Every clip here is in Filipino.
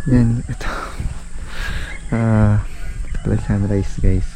Yan, ito. Ito pala sunrise guys.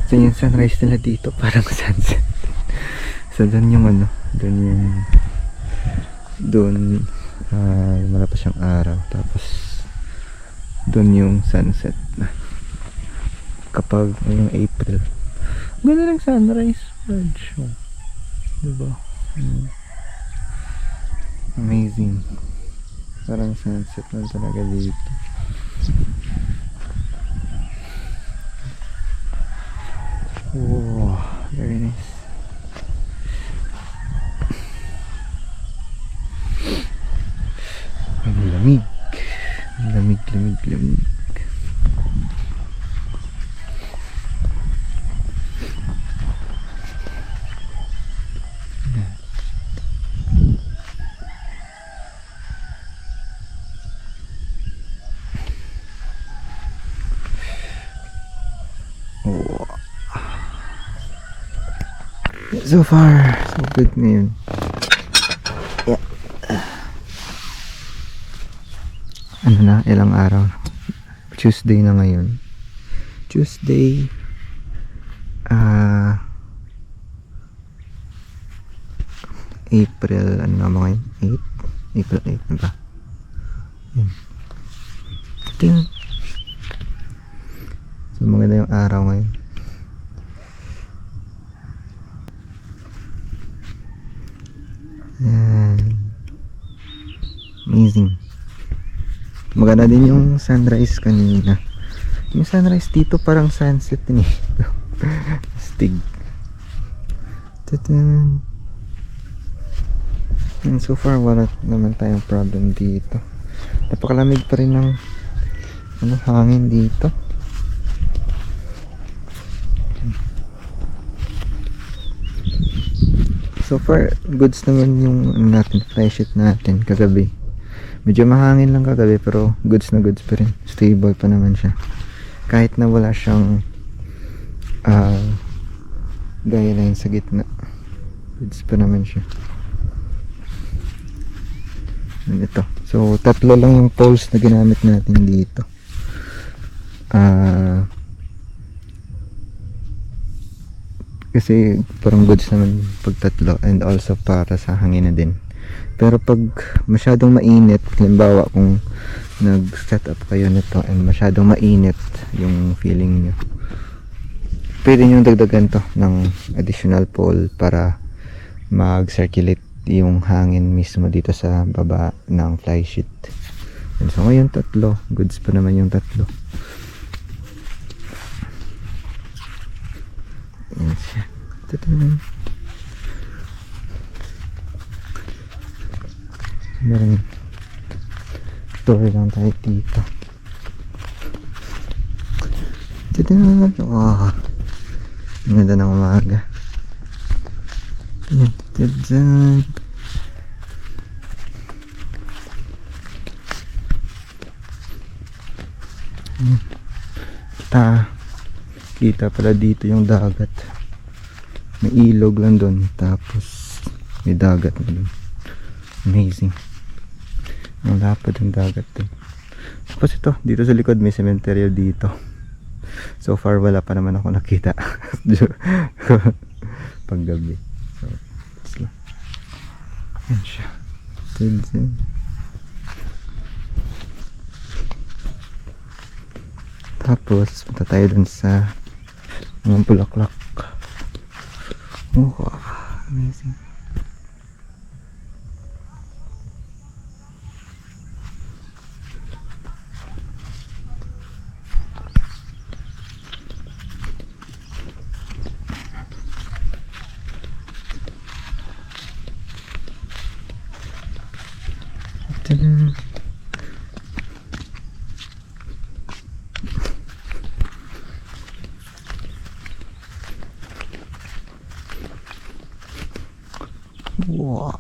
So yung sunrise nila dito parang sunset. So doon yung ano, doon wala pa siyang araw, tapos doon yung sunset na kapag yung April. Ganda ng sunrise, Raj. Diba? Amazing. Parang sunset na talaga dito. Oh, very nice. Ang lamig. Lamig. Oh. So far, so good ngayon. Yeah. Ano na, ilang araw? Tuesday na ngayon. Tuesday. April, ano nga ba ngayon? 8? April 8 na ba? Yan. Ting. So maganda yung araw ngayon. Yan. Amazing. Maganda din yung sunrise kanina. Yung sunrise dito parang sunset din eh. Stig. Tadan. And so far wala naman tayong problem dito. Napakalamig pa rin ng hangin dito. So far goods naman yung fly sheet natin kagabi. Medyo mahangin lang kagabi pero goods na goods pa rin. Stable pa naman siya. Kahit na wala siyang guy line sa gitna. Goods pa naman siya. And ito. So tatlo lang yung poles na ginamit natin dito. Kasi parang goods naman pag tatlo, and also para sa hangin na din. Pero pag masyadong mainit, halimbawa kung nag-set up kayo nito and masyadong mainit yung feeling nyo, pwede nyo dagdagan to ng additional pole para mag-circulate yung hangin mismo dito sa baba ng fly sheet. And so ngayon tatlo, goods pa naman yung tatlo. Ayan siya. Meron tour lang tayo dito. Wow, ang ganda ng umaga. Ayan. Kita pala dito yung dagat. May ilog lang doon, tapos may dagat na doon. Amazing. Ang lapad ng dagat doon. Tapos ito, dito sa likod may sementeryo dito. So far wala pa naman ako nakita pag gabi. So, it's lang. Yan siya. Tapos punta tayo dun sa mga bulaklak. Oh, amazing. Tada. Wow.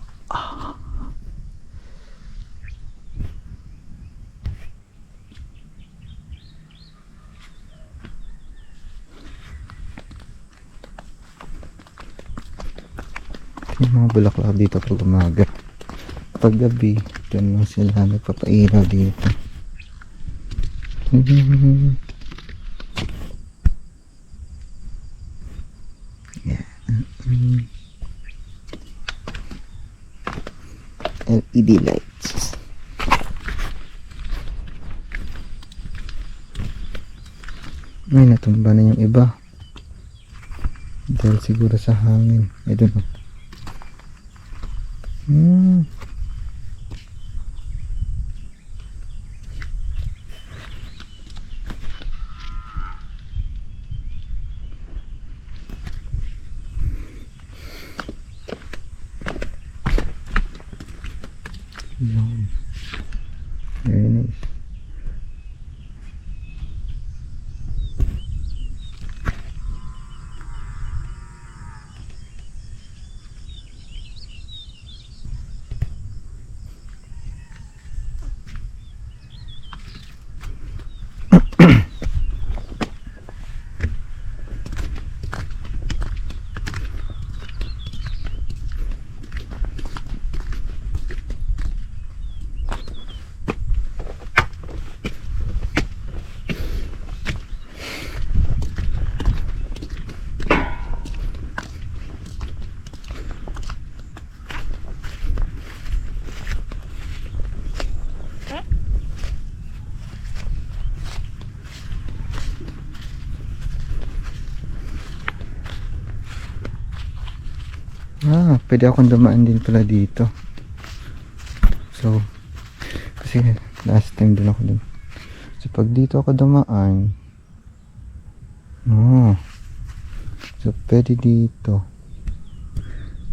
Yung mga bulaklak dito pag umaga. Pag gabi, dyan lang sila nagpapairaw dito. Yeah. LED lights. Ay, natumba na yung iba. Dahil siguro sa hangin. I don't know. Yun. Very nice. Pwede akong dumaan din pala dito. So, kasi last time din ako dun. So, pag dito ako dumaan, so, pwede dito.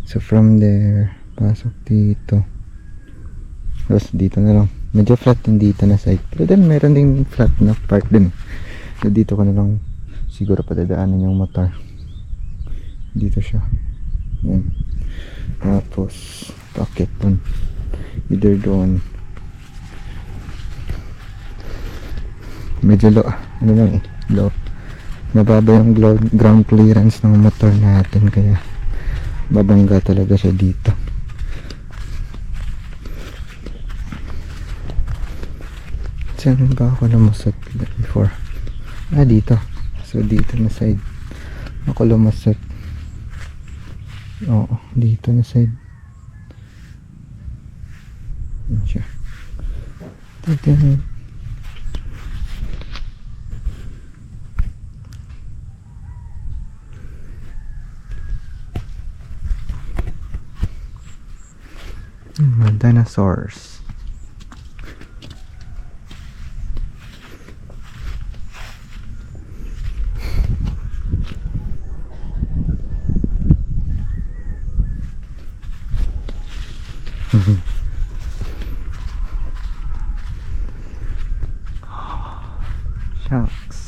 So, from there, pasok dito. Tapos, dito na lang. Medyo flat din dito na side. Pero then, meron din flat na part din. So, dito ko na lang siguro padadaanan yung motor. Dito siya. Yan. Tapos packet dun, either doon, medyo low, low, nababa yung ground clearance ng motor natin, kaya babangga talaga siya dito. Saan ba ako lumusot before? Dito. So dito na side ako lumusot. Oo, dito na side. Yan siya. Dito na. Mga dinosaurs. Shucks.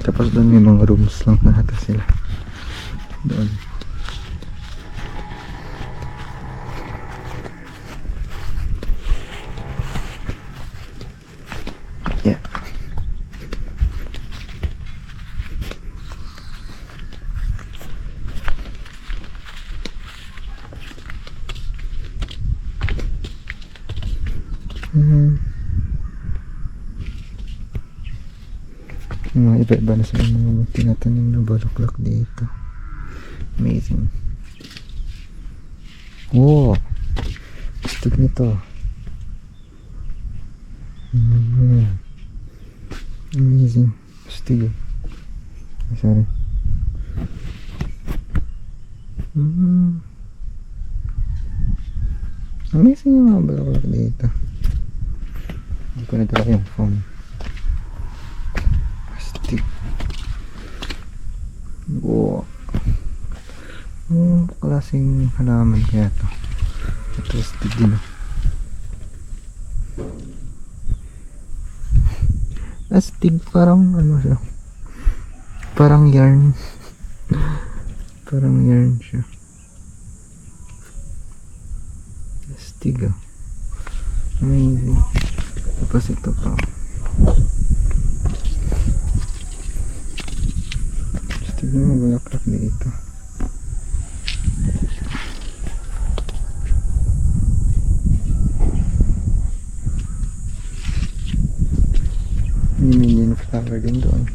Tapos doon may mga rooms lang na ata sila. Doon. Yeah. Mga iba-iba na sila mga tinatanim na bulaklak dito. Amazing. Wow, gusto nito. Amazing. Gusto. Sorry. Amazing yung mga bulaklak dito. Hindi ko nadala yung phone. Astig. Wow. Klaseng halaman kaya to. Ito astig din. Astig, parang ano siya. Parang yarn. Parang yarn siya. Astig ah. Amazing. Tapos ito pa. Astig na mga bulaklak dito. May minion flower din doon.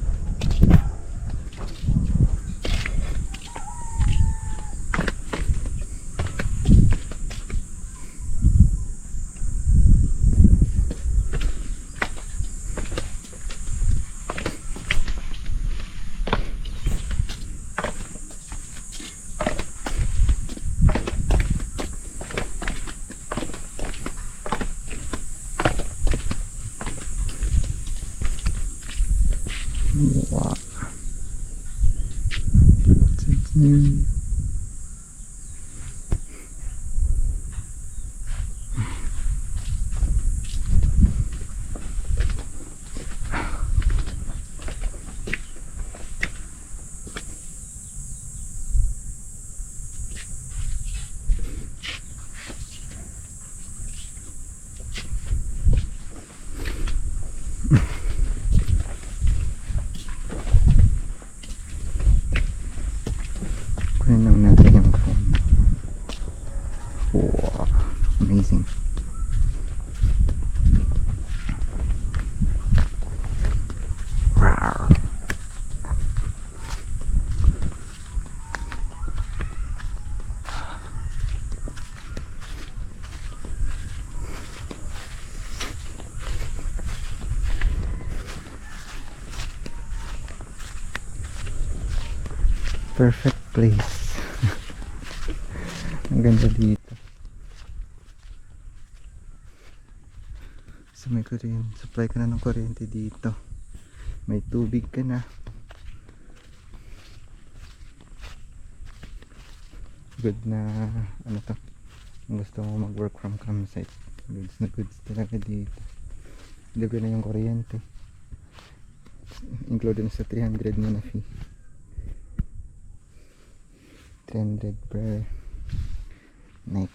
Wow. Kunin lang natin yung phone. Wow. Amazing. Wow. Perfect place. Ang ganda dito. So may kuryente, supply ka na ng kuryente dito. May tubig ka na. Good na ano to. Kung gusto mo mag work from campsite. Goods na goods talaga dito. Libre na yung kuryente. Included na sa 300 mo na fee. 300 per night.